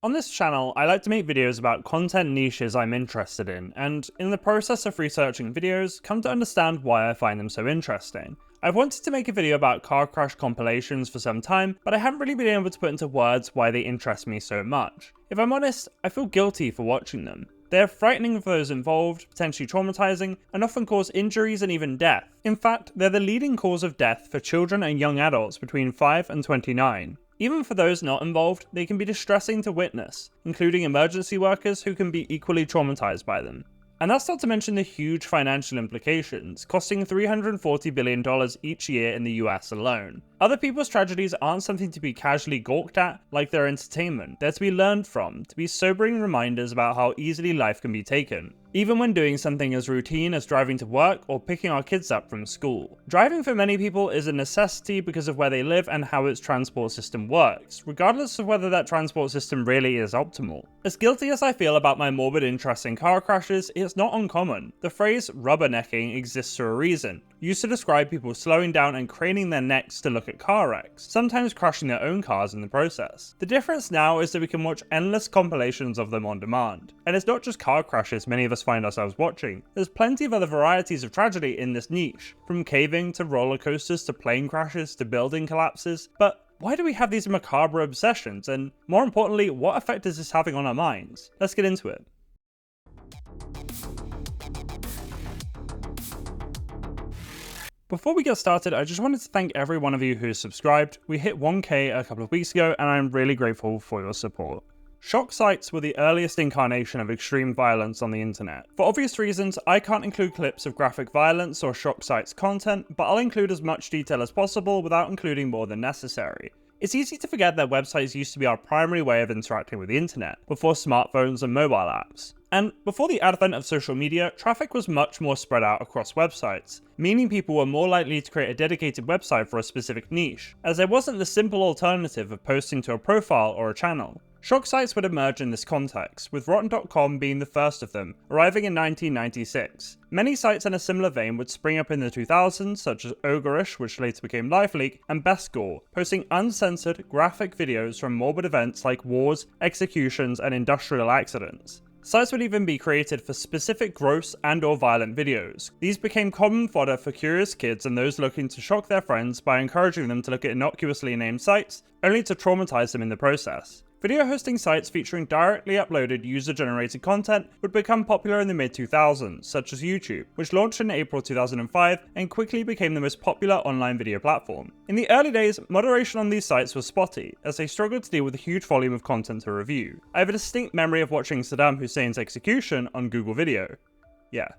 On this channel, I like to make videos about content niches I'm interested in, and in the process of researching videos, come to understand why I find them so interesting. I've wanted to make a video about car crash compilations for some time, but I haven't really been able to put into words why they interest me so much. If I'm honest, I feel guilty for watching them. They're frightening for those involved, potentially traumatizing, and often cause injuries and even death. In fact, they're the leading cause of death for children and young adults between 5 and 29. Even for those not involved, they can be distressing to witness, including emergency workers who can be equally traumatized by them. And that's not to mention the huge financial implications, costing $340 billion each year in the US alone. Other people's tragedies aren't something to be casually gawked at like they're entertainment. They're to be learned from, to be sobering reminders about how easily life can be taken, even when doing something as routine as driving to work or picking our kids up from school. Driving for many people is a necessity because of where they live and how its transport system works, regardless of whether that transport system really is optimal. As guilty as I feel about my morbid interest in car crashes, it's not uncommon. The phrase rubbernecking exists for a reason, used to describe people slowing down and craning their necks to look at car wrecks, sometimes crashing their own cars in the process. The difference now is that we can watch endless compilations of them on demand. And it's not just car crashes many of us find ourselves watching. There's plenty of other varieties of tragedy in this niche, from caving to roller coasters to plane crashes to building collapses, but why do we have these macabre obsessions, and more importantly, what effect is this having on our minds? Let's get into it. Before we get started, I just wanted to thank every one of you who's subscribed. We hit 1k a couple of weeks ago, and I'm really grateful for your support. Shock sites were the earliest incarnation of extreme violence on the internet. For obvious reasons, I can't include clips of graphic violence or shock sites content, but I'll include as much detail as possible without including more than necessary. It's easy to forget that websites used to be our primary way of interacting with the internet, before smartphones and mobile apps. And before the advent of social media, traffic was much more spread out across websites, meaning people were more likely to create a dedicated website for a specific niche, as there wasn't the simple alternative of posting to a profile or a channel. Shock sites would emerge in this context, with Rotten.com being the first of them, arriving in 1996. Many sites in a similar vein would spring up in the 2000s, such as Ogreish, which later became LifeLeak, and BestGore, posting uncensored, graphic videos from morbid events like wars, executions, and industrial accidents. Sites would even be created for specific gross and/or violent videos. These became common fodder for curious kids and those looking to shock their friends by encouraging them to look at innocuously named sites, only to traumatize them in the process. Video hosting sites featuring directly uploaded user-generated content would become popular in the mid-2000s, such as YouTube, which launched in April 2005 and quickly became the most popular online video platform. In the early days, moderation on these sites was spotty, as they struggled to deal with a huge volume of content to review. I have a distinct memory of watching Saddam Hussein's execution on Google Video. Yeah.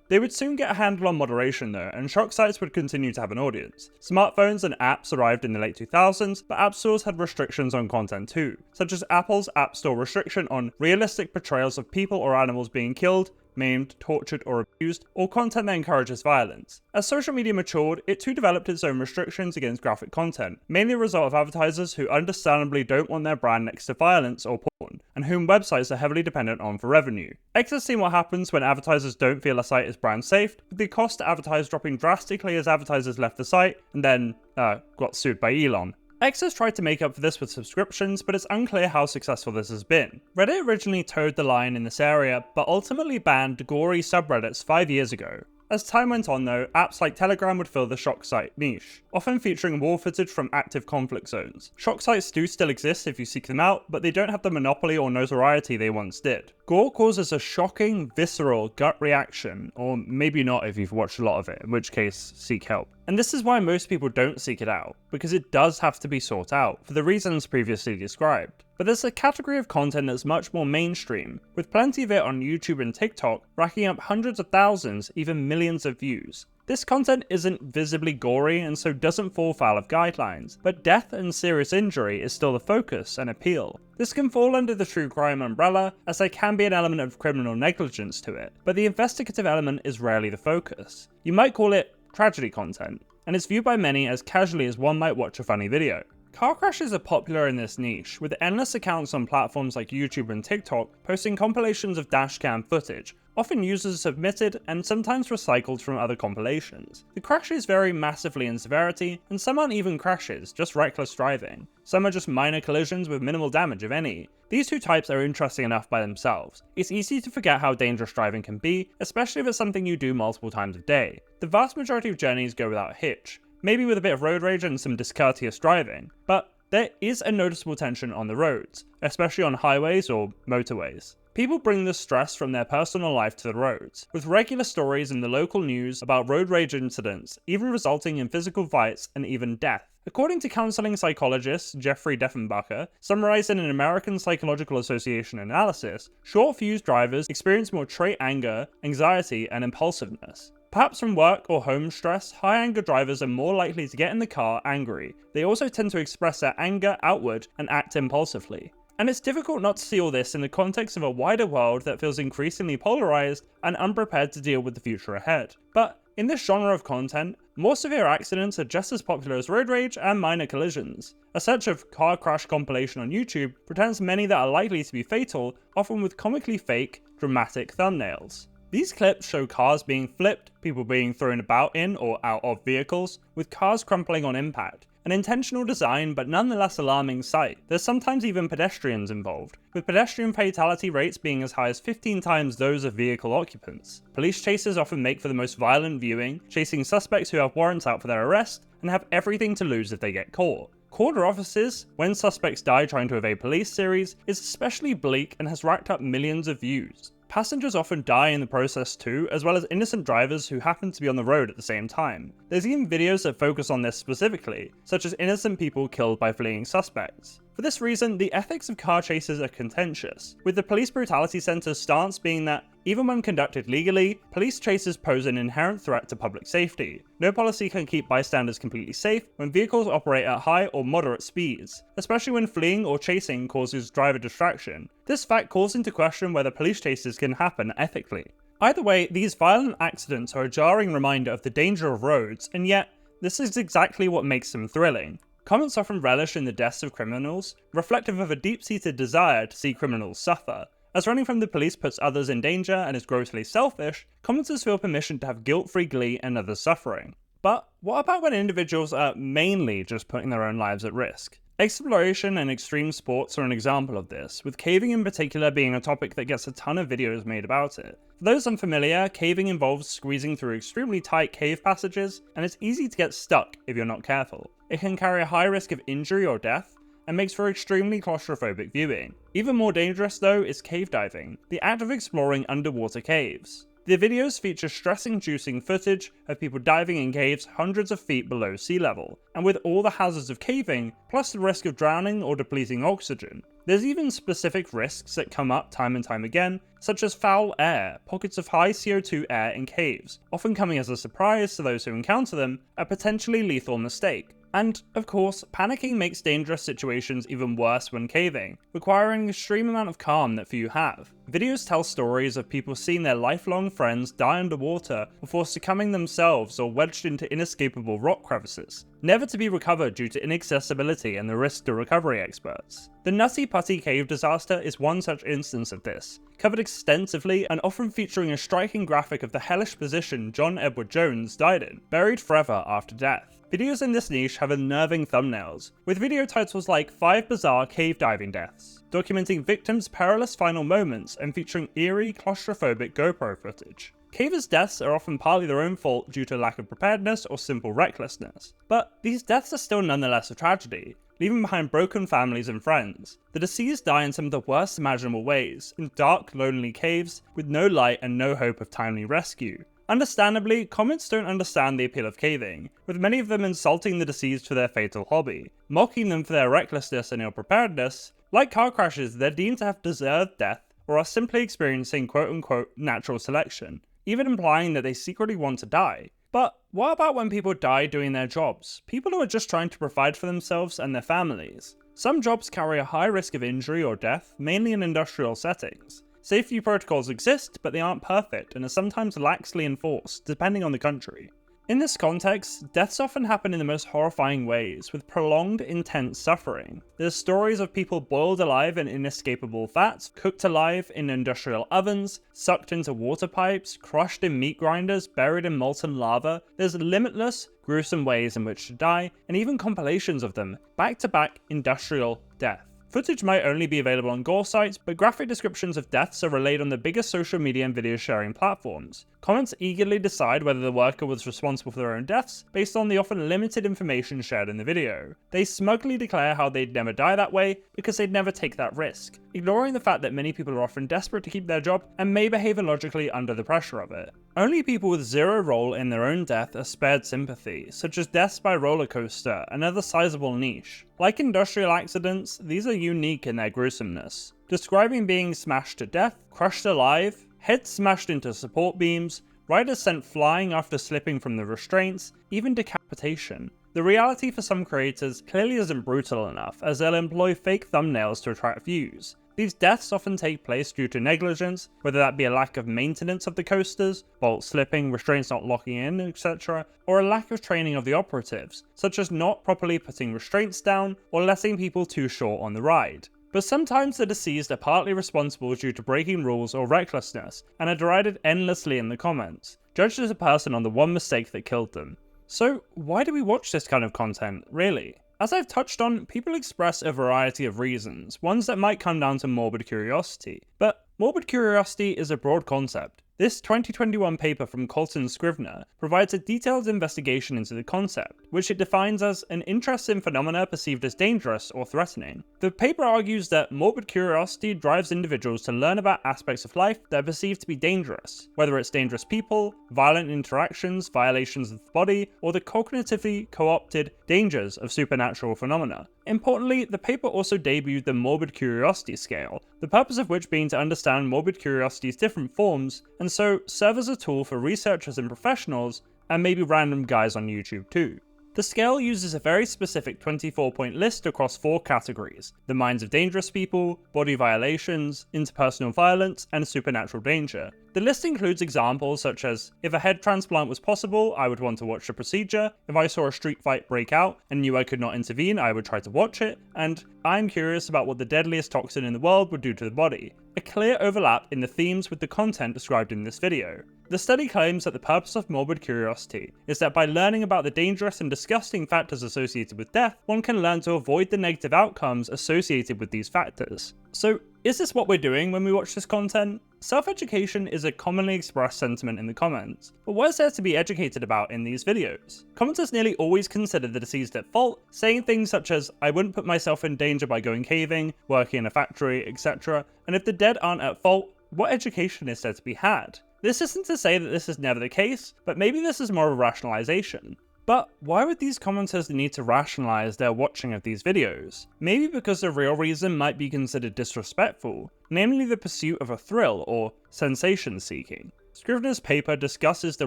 They would soon get a handle on moderation though, and shock sites would continue to have an audience. Smartphones and apps arrived in the late 2000s, but app stores had restrictions on content too, such as Apple's App Store restriction on realistic portrayals of people or animals being killed, maimed, tortured, or abused, or content that encourages violence. As social media matured, it too developed its own restrictions against graphic content, mainly a result of advertisers who understandably don't want their brand next to violence or porn, and whom websites are heavily dependent on for revenue. X has seen what happens when advertisers don't feel a site is brand safe, with the cost to advertise dropping drastically as advertisers left the site, and then, got sued by Elon. X has tried to make up for this with subscriptions, but it's unclear how successful this has been. Reddit originally towed the line in this area, but ultimately banned gory subreddits 5 years ago. As time went on though, apps like Telegram would fill the shock site niche, often featuring war footage from active conflict zones. Shock sites do still exist if you seek them out, but they don't have the monopoly or notoriety they once did. Gore causes a shocking, visceral gut reaction, or maybe not if you've watched a lot of it, in which case, seek help. And this is why most people don't seek it out, because it does have to be sought out, for the reasons previously described. But there's a category of content that's much more mainstream, with plenty of it on YouTube and TikTok racking up hundreds of thousands, even millions of views. This content isn't visibly gory and so doesn't fall foul of guidelines, but death and serious injury is still the focus and appeal. This can fall under the true crime umbrella, as there can be an element of criminal negligence to it, but the investigative element is rarely the focus. You might call it tragedy content, and it's viewed by many as casually as one might watch a funny video. Car crashes are popular in this niche, with endless accounts on platforms like YouTube and TikTok posting compilations of dashcam footage, often used as submitted and sometimes recycled from other compilations. The crashes vary massively in severity, and some aren't even crashes, just reckless driving. Some are just minor collisions with minimal damage, if any. These two types are interesting enough by themselves. It's easy to forget how dangerous driving can be, especially if it's something you do multiple times a day. The vast majority of journeys go without a hitch, maybe with a bit of road rage and some discourteous driving, but there is a noticeable tension on the roads, especially on highways or motorways. People bring the stress from their personal life to the roads, with regular stories in the local news about road rage incidents, even resulting in physical fights and even death. According to counseling psychologist Jeffrey Deffenbacher, summarized in an American Psychological Association analysis, short-fused drivers experience more trait anger, anxiety, and impulsiveness. Perhaps from work or home stress, high-anger drivers are more likely to get in the car angry. They also tend to express their anger outward and act impulsively. And it's difficult not to see all this in the context of a wider world that feels increasingly polarized and unprepared to deal with the future ahead. But in this genre of content, more severe accidents are just as popular as road rage and minor collisions. A search of car crash compilation on YouTube pretends many that are likely to be fatal, often with comically fake, dramatic thumbnails. These clips show cars being flipped, people being thrown about in or out of vehicles, with cars crumpling on impact. An intentional design but nonetheless alarming sight. There's sometimes even pedestrians involved, with pedestrian fatality rates being as high as 15 times those of vehicle occupants. Police chases often make for the most violent viewing, chasing suspects who have warrants out for their arrest and have everything to lose if they get caught. Corner offices, When Suspects Die Trying to Evade Police series, is especially bleak and has racked up millions of views. Passengers often die in the process too, as well as innocent drivers who happen to be on the road at the same time. There's even videos that focus on this specifically, such as innocent people killed by fleeing suspects. For this reason, the ethics of car chases are contentious, with the Police Brutality Centre's stance being that, even when conducted legally, police chases pose an inherent threat to public safety. No policy can keep bystanders completely safe when vehicles operate at high or moderate speeds, especially when fleeing or chasing causes driver distraction. This fact calls into question whether police chases can happen ethically. Either way, these violent accidents are a jarring reminder of the danger of roads, and yet, this is exactly what makes them thrilling. Comments often relish in the deaths of criminals, reflective of a deep-seated desire to see criminals suffer. As running from the police puts others in danger and is grossly selfish, commenters feel permission to have guilt-free glee in others' suffering. But what about when individuals are mainly just putting their own lives at risk? Exploration and extreme sports are an example of this, with caving in particular being a topic that gets a ton of videos made about it. For those unfamiliar, caving involves squeezing through extremely tight cave passages, and it's easy to get stuck if you're not careful. It can carry a high risk of injury or death, and makes for extremely claustrophobic viewing. Even more dangerous though is cave diving, the act of exploring underwater caves. The videos feature stress-inducing footage of people diving in caves hundreds of feet below sea level, and with all the hazards of caving, plus the risk of drowning or depleting oxygen. There's even specific risks that come up time and time again, such as foul air, pockets of high CO2 air in caves, often coming as a surprise to those who encounter them, a potentially lethal mistake. And, of course, panicking makes dangerous situations even worse when caving, requiring an extreme amount of calm that few have. Videos tell stories of people seeing their lifelong friends die underwater before succumbing themselves or wedged into inescapable rock crevices, never to be recovered due to inaccessibility and the risk to recovery experts. The Nutty Putty Cave disaster is one such instance of this, covered extensively and often featuring a striking graphic of the hellish position John Edward Jones died in, buried forever after death. Videos in this niche have unnerving thumbnails, with video titles like 5 Bizarre Cave Diving Deaths, documenting victims' perilous final moments and featuring eerie, claustrophobic GoPro footage. Cavers' deaths are often partly their own fault due to lack of preparedness or simple recklessness, but these deaths are still nonetheless a tragedy, leaving behind broken families and friends. The deceased die in some of the worst imaginable ways, in dark, lonely caves, with no light and no hope of timely rescue. Understandably, comments don't understand the appeal of caving, with many of them insulting the deceased for their fatal hobby, mocking them for their recklessness and ill-preparedness. Like car crashes, they're deemed to have deserved death, or are simply experiencing quote-unquote natural selection, even implying that they secretly want to die. But what about when people die doing their jobs? People who are just trying to provide for themselves and their families. Some jobs carry a high risk of injury or death, mainly in industrial settings. Safety protocols exist, but they aren't perfect and are sometimes laxly enforced, depending on the country. In this context, deaths often happen in the most horrifying ways, with prolonged, intense suffering. There's stories of people boiled alive in inescapable fats, cooked alive in industrial ovens, sucked into water pipes, crushed in meat grinders, buried in molten lava. There's limitless, gruesome ways in which to die, and even compilations of them, back-to-back industrial death. Footage might only be available on gore sites, but graphic descriptions of deaths are relayed on the biggest social media and video sharing platforms. Comments eagerly decide whether the worker was responsible for their own deaths based on the often limited information shared in the video. They smugly declare how they'd never die that way because they'd never take that risk, ignoring the fact that many people are often desperate to keep their job and may behave illogically under the pressure of it. Only people with zero role in their own death are spared sympathy, such as deaths by roller coaster, another sizable niche. Like industrial accidents, these are unique in their gruesomeness, describing being smashed to death, crushed alive, heads smashed into support beams, riders sent flying after slipping from the restraints, even decapitation. The reality for some creators clearly isn't brutal enough, as they'll employ fake thumbnails to attract views. These deaths often take place due to negligence, whether that be a lack of maintenance of the coasters, bolts slipping, restraints not locking in, etc., or a lack of training of the operatives, such as not properly putting restraints down or letting people too short on the ride. But sometimes the deceased are partly responsible due to breaking rules or recklessness, and are derided endlessly in the comments, judged as a person on the one mistake that killed them. So why do we watch this kind of content, really? As I've touched on, people express a variety of reasons, ones that might come down to morbid curiosity. But morbid curiosity is a broad concept. This 2021 paper from Colton Scrivener provides a detailed investigation into the concept, which it defines as an interest in phenomena perceived as dangerous or threatening. The paper argues that morbid curiosity drives individuals to learn about aspects of life that are perceived to be dangerous, whether it's dangerous people, violent interactions, violations of the body, or the cognitively co-opted dangers of supernatural phenomena. Importantly, the paper also debuted the Morbid Curiosity Scale, the purpose of which being to understand morbid curiosity's different forms, and so serve as a tool for researchers and professionals, and maybe random guys on YouTube too. The scale uses a very specific 24-point list across 4 categories: the minds of dangerous people, body violations, interpersonal violence, and supernatural danger. The list includes examples such as, if a head transplant was possible, I would want to watch the procedure; if I saw a street fight break out and knew I could not intervene, I would try to watch it; and I'm curious about what the deadliest toxin in the world would do to the body. A clear overlap in the themes with the content described in this video. The study claims that the purpose of morbid curiosity is that by learning about the dangerous and disgusting factors associated with death, one can learn to avoid the negative outcomes associated with these factors. So, is this what we're doing when we watch this content? Self-education is a commonly expressed sentiment in the comments, but what is there to be educated about in these videos? Commenters nearly always consider the deceased at fault, saying things such as, I wouldn't put myself in danger by going caving, working in a factory, etc., and if the dead aren't at fault, what education is there to be had? This isn't to say that this is never the case, but maybe this is more of a rationalization. But why would these commenters need to rationalize their watching of these videos? Maybe because the real reason might be considered disrespectful, namely the pursuit of a thrill or sensation seeking. Scrivener's paper discusses the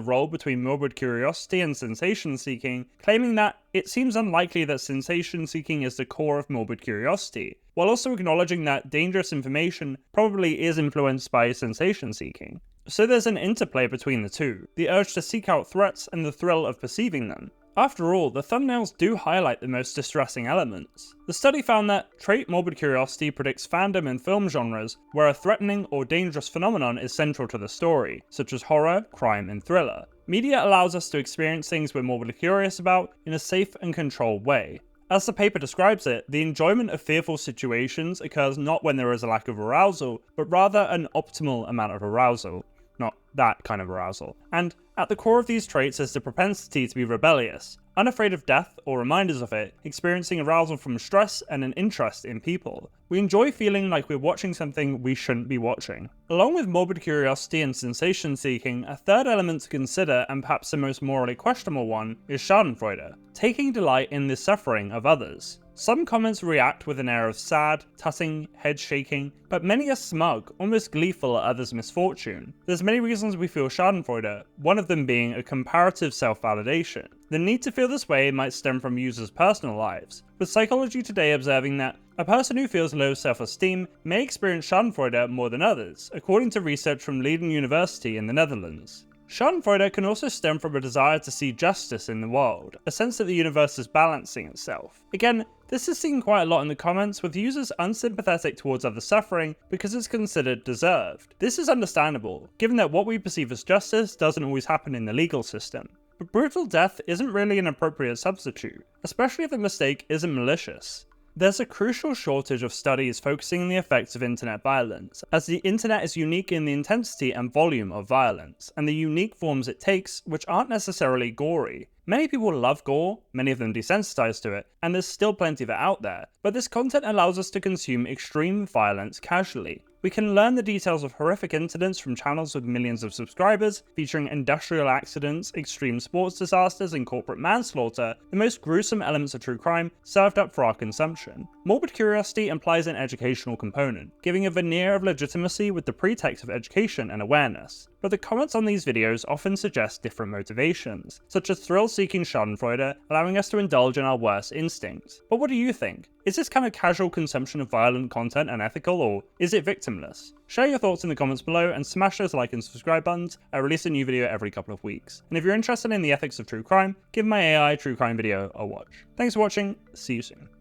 role between morbid curiosity and sensation seeking, claiming that it seems unlikely that sensation seeking is the core of morbid curiosity, while also acknowledging that dangerous information probably is influenced by sensation seeking. So there's an interplay between the two, the urge to seek out threats and the thrill of perceiving them. After all, the thumbnails do highlight the most distressing elements. The study found that trait morbid curiosity predicts fandom in film genres where a threatening or dangerous phenomenon is central to the story, such as horror, crime, and thriller. Media allows us to experience things we're morbidly curious about in a safe and controlled way. As the paper describes it, the enjoyment of fearful situations occurs not when there is a lack of arousal, but rather an optimal amount of arousal. Not that kind of arousal. And at the core of these traits is the propensity to be rebellious, unafraid of death or reminders of it, experiencing arousal from stress and an interest in people. We enjoy feeling like we're watching something we shouldn't be watching. Along with morbid curiosity and sensation seeking, a third element to consider, and perhaps the most morally questionable one, is schadenfreude, taking delight in the suffering of others. Some comments react with an air of sad, tutting, head shaking, but many are smug, almost gleeful at others' misfortune. There's many reasons we feel schadenfreude, one of them being a comparative self-validation. The need to feel this way might stem from users' personal lives, with Psychology Today observing that a person who feels low self-esteem may experience schadenfreude more than others, according to research from Leiden University in the Netherlands. Schadenfreude can also stem from a desire to see justice in the world, a sense that the universe is balancing itself. Again, this is seen quite a lot in the comments, with users unsympathetic towards other suffering because it's considered deserved. This is understandable, given that what we perceive as justice doesn't always happen in the legal system. But brutal death isn't really an appropriate substitute, especially if the mistake isn't malicious. There's a crucial shortage of studies focusing on the effects of internet violence, as the internet is unique in the intensity and volume of violence, and the unique forms it takes, which aren't necessarily gory. Many people love gore, many of them desensitized to it, and there's still plenty of it out there, but this content allows us to consume extreme violence casually. We can learn the details of horrific incidents from channels with millions of subscribers, featuring industrial accidents, extreme sports disasters, and corporate manslaughter, the most gruesome elements of true crime served up for our consumption. Morbid curiosity implies an educational component, giving a veneer of legitimacy with the pretext of education and awareness. But the comments on these videos often suggest different motivations, such as thrill-seeking schadenfreude, allowing us to indulge in our worst instincts. But what do you think? Is this kind of casual consumption of violent content unethical, or is it victimless? Share your thoughts in the comments below and smash those like and subscribe buttons. I release a new video every couple of weeks. And if you're interested in the ethics of true crime, give my AI true crime video a watch. Thanks for watching, see you soon.